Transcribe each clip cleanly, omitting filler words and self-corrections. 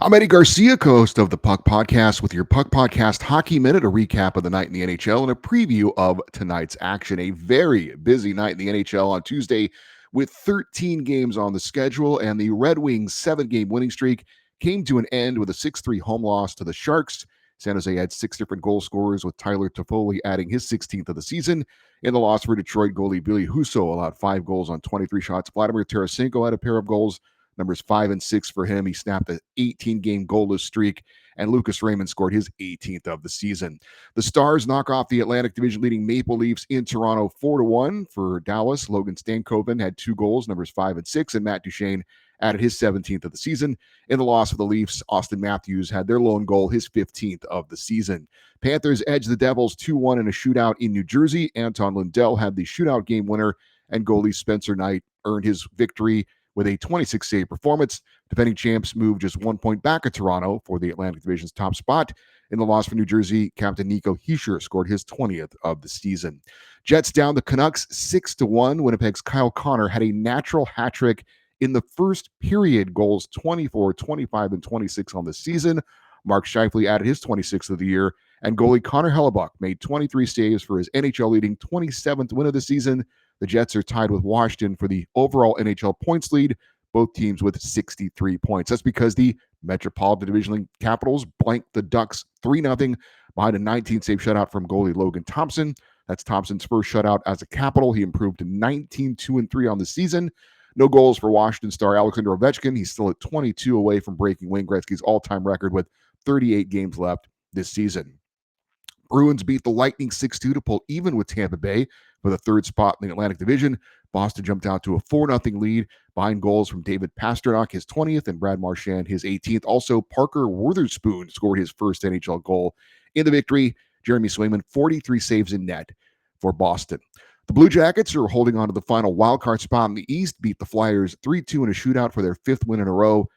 I'm Eddie Garcia, co-host of the Puck Podcast, with your Puck Podcast Hockey Minute, a recap of the night in the NHL and a preview of tonight's action. A very busy night in the NHL on Tuesday with 13 games on the schedule, and the Red Wings' 7-game winning streak came to an end with a 6-3 home loss to the Sharks. San Jose had 6 different goal scorers, with Tyler Toffoli adding his 16th of the season. In the loss for Detroit, goalie Billy Husso allowed 5 goals on 23 shots. Vladimir Tarasenko had a pair of goals, numbers 5 and 6 for him. He snapped an 18-game goalless streak, and Lucas Raymond scored his 18th of the season. The Stars knock off the Atlantic Division leading Maple Leafs in Toronto 4-1 for Dallas. Logan Stankoven had 2 goals, numbers 5 and 6, and Matt Duchene added his 17th of the season. In the loss for the Leafs, Austin Matthews had their lone goal, his 15th of the season. Panthers edged the Devils 2-1 in a shootout in New Jersey. Anton Lundell had the shootout game winner, and goalie Spencer Knight earned his victory with a 26-save performance. Defending champs moved just 1 point back at Toronto for the Atlantic Division's top spot. In the loss for New Jersey, Captain Nico Hischier scored his 20th of the season. Jets down the Canucks 6-1. Winnipeg's Kyle Connor had a natural hat trick in the first period, goals 24, 25, and 26 on the season. Mark Scheifele added his 26th of the year, and goalie Connor Hellebuck made 23 saves for his NHL-leading 27th win of the season. The Jets are tied with Washington for the overall NHL points lead, both teams with 63 points. That's because the Metropolitan Division League Capitals blanked the Ducks 3-0 behind a 19-save shutout from goalie Logan Thompson. That's Thompson's first shutout as a Capital. He improved to 19-2-3 on the season. No goals for Washington star Alexander Ovechkin. He's still at 22 away from breaking Wayne Gretzky's all-time record with 38 games left this season. Bruins beat the Lightning 6-2 to pull even with Tampa Bay for the third spot in the Atlantic Division. Boston jumped out to a 4-0 lead behind goals from David Pastrnak, his 20th, and Brad Marchand, his 18th. Also, Parker Wotherspoon scored his first NHL goal in the victory. Jeremy Swayman, 43 saves in net for Boston. The Blue Jackets are holding on to the final wildcard spot in the East, beat the Flyers 3-2 in a shootout for their 5th win in a row.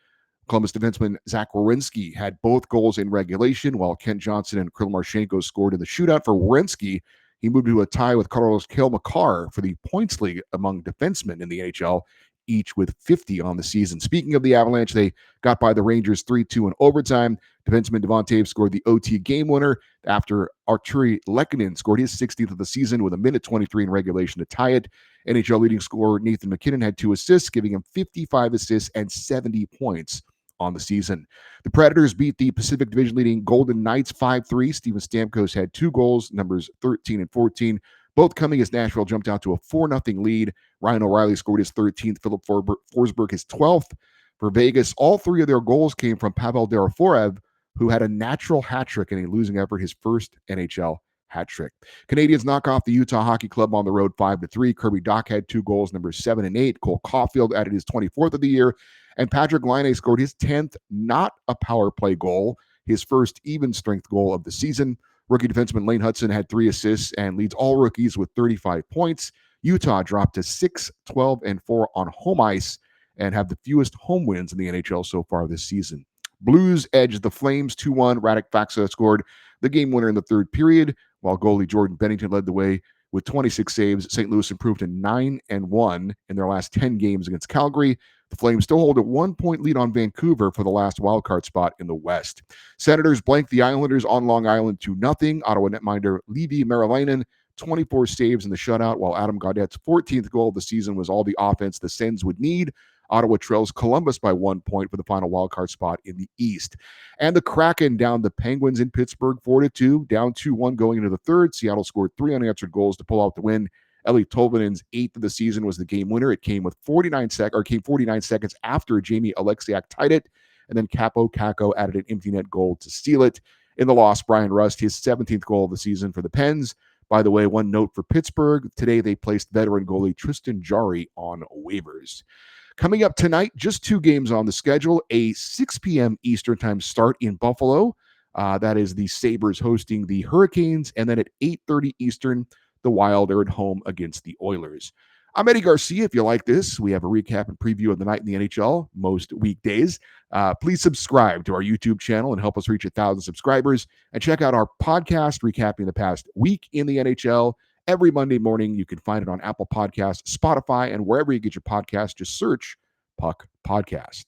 Columbus defenseman Zach Werenski had both goals in regulation, while Kent Johnson and Kirill Marchenko scored in the shootout. For Werenski, he moved to a tie with Carlos Cale-Makar for the points league among defensemen in the NHL, each with 50 on the season. Speaking of the Avalanche, they got by the Rangers 3-2 in overtime. Defenseman Devon Toews scored the OT game winner after Arturi Lehkonen scored his 60th of the season with a minute 23 in regulation to tie it. NHL leading scorer Nathan MacKinnon had 2 assists, giving him 55 assists and 70 points on the season. The Predators beat the Pacific Division leading Golden Knights 5-3. Steven Stamkos had 2 goals, numbers 13 and 14, both coming as Nashville jumped out to a 4-0 lead. Ryan O'Reilly scored his 13th, Philip Forsberg his 12th. For Vegas, all 3 of their goals came from Pavel Daraforev, who had a natural hat trick in a losing effort, his first NHL hat trick. Canadians knock off the Utah Hockey Club on the road 5-3. Kirby Dach had 2 goals, numbers 7 and 8. Cole Caulfield added his 24th of the year. And Patrick Laine scored his 10th, not a power play goal, his first even strength goal of the season. Rookie defenseman Lane Hudson had 3 assists and leads all rookies with 35 points. Utah dropped to 6, 12, and 4 on home ice and have the fewest home wins in the NHL so far this season. Blues edged the Flames 2-1. Radek Faksa scored the game winner in the third period, while goalie Jordan Bennington led the way with 26 saves. St. Louis improved to 9-1 in their last 10 games against Calgary. The Flames still hold a 1-point lead on Vancouver for the last wildcard spot in the West. Senators blanked the Islanders on Long Island 2-0. Ottawa netminder Leevi Merilainen, 24 saves in the shutout, while Adam Gaudette's 14th goal of the season was all the offense the Sens would need. Ottawa trails Columbus by 1 point for the final wildcard spot in the East. And the Kraken down the Penguins in Pittsburgh 4-2, down 2-1 going into the third. Seattle scored 3 unanswered goals to pull out the win. Eeli Tolvanen's 8th of the season was the game winner. It came with 49 seconds after Jamie Alexiak tied it, and then Capo Caco added an empty net goal to seal it. In the loss, Brian Rust, his 17th goal of the season for the Pens. By the way, one note for Pittsburgh, today they placed veteran goalie Tristan Jarry on waivers. Coming up tonight, just 2 games on the schedule, a 6 p.m. Eastern time start in Buffalo. That is the Sabres hosting the Hurricanes, and then at 8:30 Eastern, the Wild are at home against the Oilers. I'm Eddie Garcia. If you like this, we have a recap and preview of the night in the NHL most weekdays. Please subscribe to our YouTube channel and help us reach 1,000 subscribers. And check out our podcast recapping the past week in the NHL every Monday morning. You can find it on Apple Podcasts, Spotify, and wherever you get your podcasts. Just search Puck Podcast.